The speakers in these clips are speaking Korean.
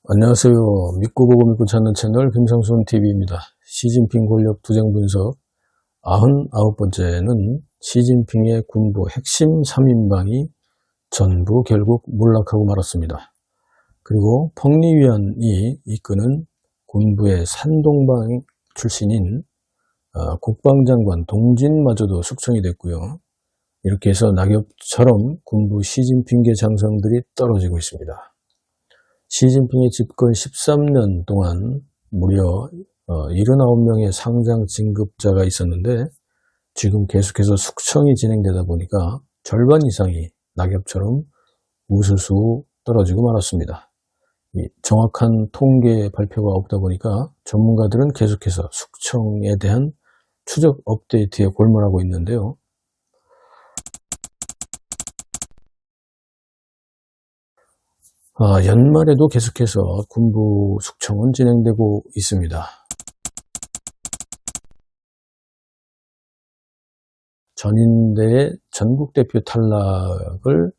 안녕하세요. 믿고 보고 믿고 찾는 채널 김성순 TV입니다. 시진핑 권력 투쟁 분석 99번째는 시진핑의 군부 핵심 3인방이 전부 결국 몰락하고 말았습니다. 그리고 펑리위안이 이끄는 군부의 산동방 출신인 국방장관 동진마저도 숙청이 됐고요. 이렇게 해서 낙엽처럼 군부 시진핑계 장성들이 떨어지고 있습니다. 시진핑의 집권 13년 동안 무려 79명의 상장 진급자가 있었는데 지금 계속해서 숙청이 진행되다 보니까 절반 이상이 낙엽처럼 우수수 떨어지고 말았습니다. 정확한 통계 발표가 없다 보니까 전문가들은 계속해서 숙청에 대한 추적 업데이트에 골몰하고 있는데요. 연말에도 계속해서 군부 숙청은 진행되고 있습니다. 전인대의 전국대표 탈락을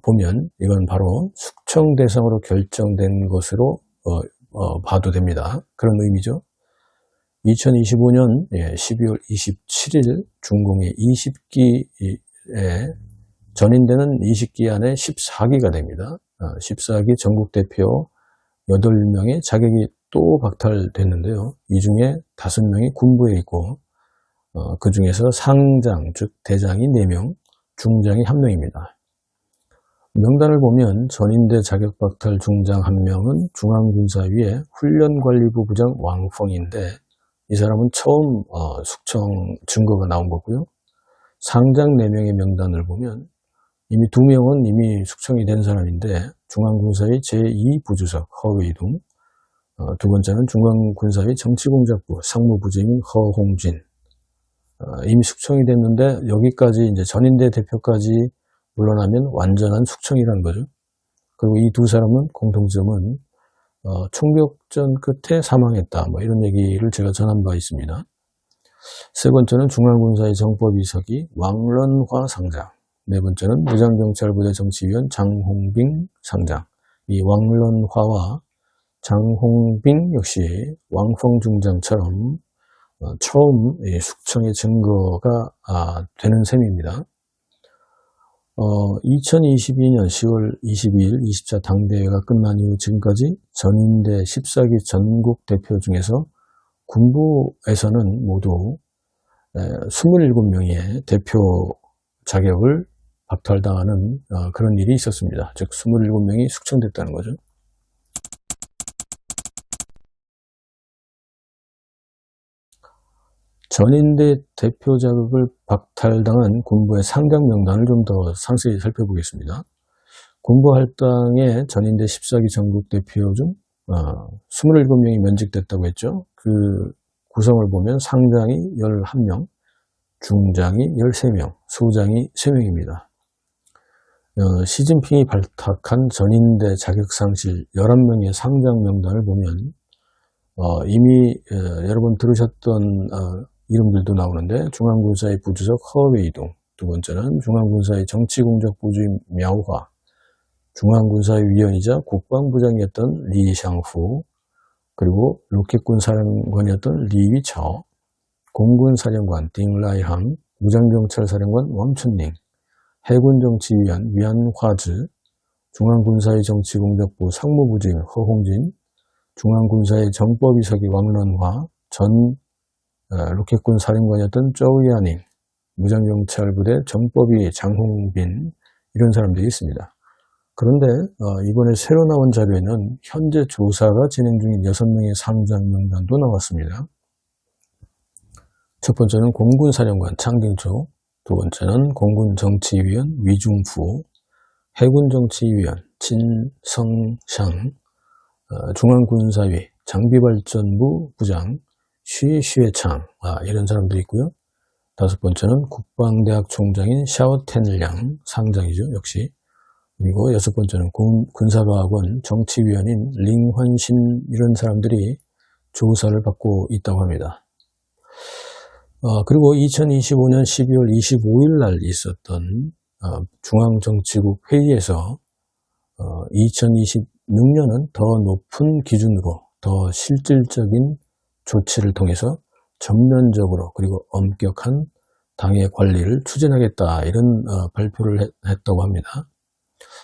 보면 이건 바로 숙청 대상으로 결정된 것으로 봐도 됩니다. 그런 의미죠. 2025년 12월 27일 중공의 20기에 전인대는 20기 안에 14기가 됩니다. 14기 전국대표 8명의 자격이 또 박탈됐는데요. 이 중에 5명이 군부에 있고 그 중에서 상장, 즉 대장이 4명, 중장이 1명입니다. 명단을 보면 전인대 자격 박탈 중장 1명은 중앙군사위의 훈련관리부 부장 왕펑인데 이 사람은 처음 숙청 증거가 나온 거고요. 상장 4명의 명단을 보면 이미 2명은 이미 숙청이 된 사람인데 중앙군사위 제2부주석 허웨이둥, 두 번째는 중앙군사위 정치공작부 상무부장인 허홍진. 이미 숙청이 됐는데 여기까지 이제 전인대 대표까지 물러나면 완전한 숙청이라는 거죠. 그리고 이 두 사람은 공통점은 총격전 끝에 사망했다. 이런 얘기를 제가 전한 바 있습니다. 세 번째는 중앙군사위 정법이석이 왕런화 상장. 네 번째는 무장경찰부대 정치위원 장홍빙 상장. 이 왕런화와 장홍빙 역시 왕펑 중장처럼 처음 숙청의 증거가 되는 셈입니다. 2022년 10월 22일 20차 당대회가 끝난 이후 지금까지 전인대 14기 전국 대표 중에서 군부에서는 모두 27명의 대표 자격을 박탈당하는 그런 일이 있었습니다. 즉 27명이 숙청됐다는 거죠. 전인대 대표 자격을 박탈당한 군부의 상장 명단을 좀 더 상세히 살펴보겠습니다. 군부 할당의 전인대 14기 전국 대표 중 27명이 면직됐다고 했죠. 그 구성을 보면 상장이 11명, 중장이 13명, 소장이 3명입니다. 시진핑이 발탁한 전인대 자격상실 11명의 상장 명단을 보면 이미 여러분 들으셨던 이름들도 나오는데 중앙군사위 부주석 허웨이둥, 두 번째는 중앙군사위 정치공작부주임 мя오화, 중앙군사위 위원이자 국방부장이었던 리샹후, 그리고 로켓군 사령관이었던 리위처, 공군사령관 딩라이항, 무장경찰사령관 왕춘닝, 해군정치위원 위안화즈, 중앙군사위 정치공작부 상무부주임 허홍진, 중앙군사위 정법이석이 왕런화, 전 로켓군 사령관이었던 쪼우야닝, 무장경찰부대 정법위 장홍빈, 이런 사람들이 있습니다. 그런데 이번에 새로 나온 자료에는 현재 조사가 진행 중인 6명의 상장 명단도 나왔습니다. 첫 번째는 공군사령관 창딩초, 두 번째는 공군정치위원 위중후, 해군정치위원 진성샹, 중앙군사위 장비발전부 부장 쉬쉬창, 이런 사람들이 있고요. 다섯 번째는 국방대학 총장인 샤오텐량 상장이죠, 역시. 그리고 여섯 번째는 군사과학원 정치위원인 링환신, 이런 사람들이 조사를 받고 있다고 합니다. 그리고 2025년 12월 25일 날 있었던 중앙정치국 회의에서 2026년은 더 높은 기준으로 더 실질적인 조치를 통해서 전면적으로 그리고 엄격한 당의 관리를 추진하겠다, 이런 발표를 했다고 합니다.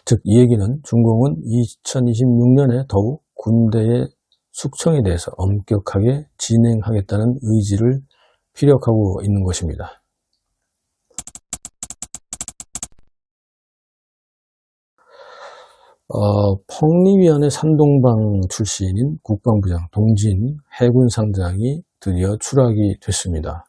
즉 이 얘기는 중공은 2026년에 더욱 군대의 숙청에 대해서 엄격하게 진행하겠다는 의지를 피력하고 있는 것입니다. 펑리위안의 산동방 출신인 국방부장 동진 해군 상장이 드디어 추락이 됐습니다.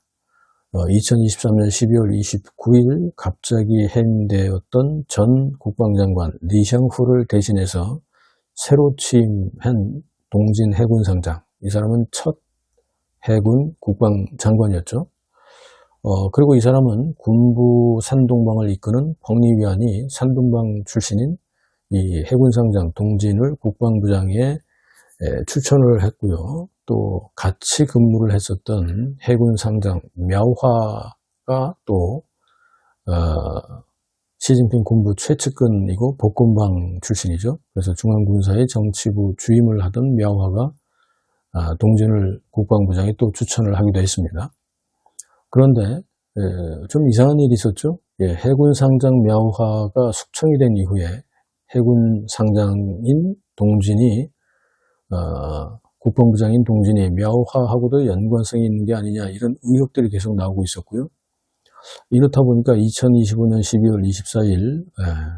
2023년 12월 29일 갑자기 해임되었던 전 국방장관 리샹후를 대신해서 새로 취임한 동진 해군 상장, 이 사람은 첫 해군 국방장관이었죠. 그리고 이 사람은 군부 산동방을 이끄는 펑리위안이 산동방 출신인 이 해군상장 동진을 국방부장에 추천을 했고요. 또 같이 근무를 했었던 해군상장 мя오화가 또 시진핑 군부 최측근이고 복권방 출신이죠. 그래서 중앙군사의 정치부 주임을 하던 мя오화가 동진을 국방부장에 또 추천을 하기도 했습니다. 그런데 좀 이상한 일이 있었죠. 해군상장 мя오화가 숙청이 된 이후에 해군 상장인 동진이 국방부장인 동진이 мя오화하고도 연관성이 있는 게 아니냐, 이런 의혹들이 계속 나오고 있었고요. 이렇다 보니까 2025년 12월 24일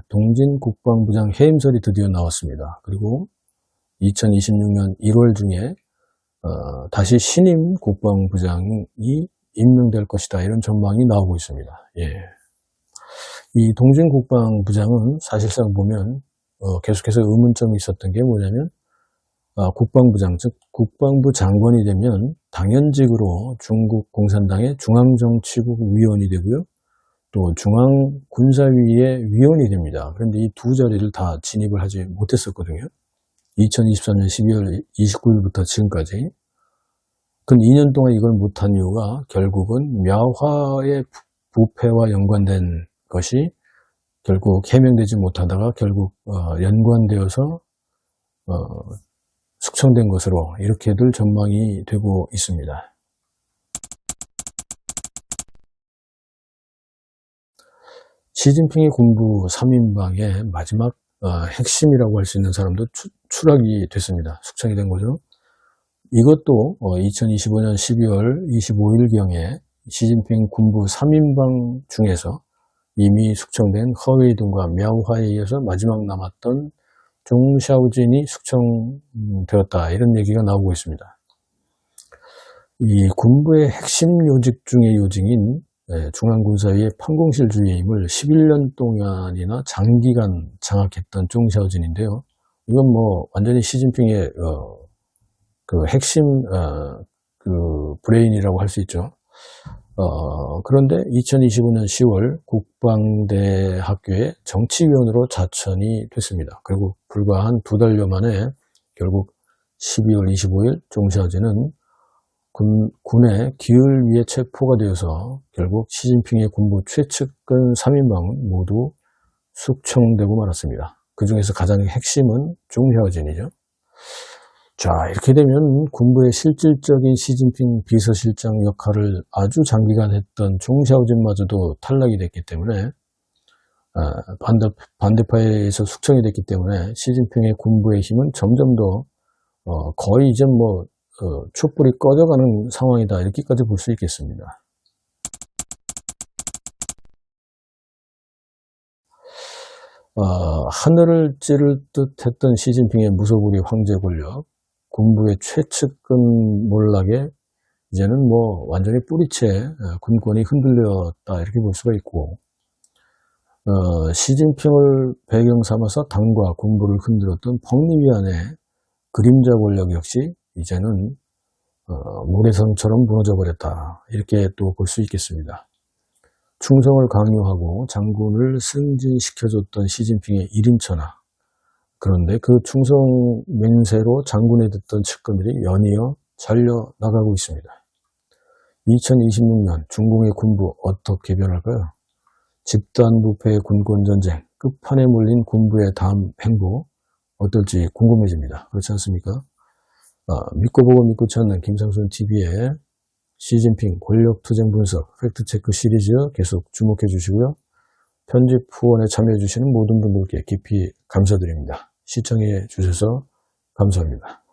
동진 국방부장 해임설이 드디어 나왔습니다. 그리고 2026년 1월 중에 다시 신임 국방부장이 임명될 것이다, 이런 전망이 나오고 있습니다. 이 동진 국방부장은 사실상 보면 계속해서 의문점이 있었던 게 뭐냐면 국방부장, 즉 국방부 장관이 되면 당연직으로 중국 공산당의 중앙정치국 위원이 되고요. 또 중앙군사위의 위원이 됩니다. 그런데 이 두 자리를 다 진입을 하지 못했었거든요. 2024년 12월 29일부터 지금까지. 그럼 2년 동안 이걸 못한 이유가 결국은 мя오화의 부패와 연관된 것이 결국 해명되지 못하다가 결국 연관되어서 숙청된 것으로 이렇게들 전망이 되고 있습니다. 시진핑의 군부 3인방의 마지막 핵심이라고 할 수 있는 사람도 추락이 됐습니다. 숙청이 된 거죠. 이것도 2025년 12월 25일경에 시진핑 군부 3인방 중에서 이미 숙청된 허웨이든과 мя오화에 이어서 마지막 남았던 종샤오진이 숙청되었다, 이런 얘기가 나오고 있습니다. 이 군부의 핵심 요직 중의 요직인 중앙군사위의 판공실 주임을 11년 동안이나 장기간 장악했던 종샤오진인데요. 이건 뭐 완전히 시진핑의 그 핵심 그 브레인이라고 할 수 있죠. 그런데 2025년 10월 국방대학교의 정치위원으로 자천이 됐습니다. 그리고 불과 한 2달여 만에 결국 12월 25일 종샤오진은 군의 기율 위에 체포가 되어서 결국 시진핑의 군부 최측근 3인방은 모두 숙청되고 말았습니다. 그 중에서 가장 핵심은 종샤오진이죠. 자, 이렇게 되면 군부의 실질적인 시진핑 비서실장 역할을 아주 장기간 했던 종샤오진마저도 탈락이 됐기 때문에 반대파에서 숙청이 됐기 때문에 시진핑의 군부의 힘은 점점 더 거의 이제 뭐 촛불이 꺼져가는 상황이다, 이렇게까지 볼 수 있겠습니다. 하늘을 찌를 듯 했던 시진핑의 무소불위 황제 권력, 군부의 최측근 몰락에 이제는 뭐 완전히 뿌리채 군권이 흔들렸다, 이렇게 볼 수가 있고, 시진핑을 배경 삼아서 당과 군부를 흔들었던 펑리위안의 그림자 권력 역시 이제는 모래성처럼 무너져 버렸다, 이렇게 또 볼 수 있겠습니다. 충성을 강요하고 장군을 승진시켜줬던 시진핑의 일인천하, 그런데 그 충성 맹세로 장군에 듣던 측근들이 연이어 잘려나가고 있습니다. 2026년 중공의 군부 어떻게 변할까요? 집단부패의 군권전쟁, 끝판에 몰린 군부의 다음 행보, 어떨지 궁금해집니다. 그렇지 않습니까? 믿고 보고 믿고 찾는 김상순 TV의 시진핑 권력투쟁 분석 팩트체크 시리즈 계속 주목해 주시고요. 편집 후원에 참여해 주시는 모든 분들께 깊이 감사드립니다. 시청해 주셔서 감사합니다.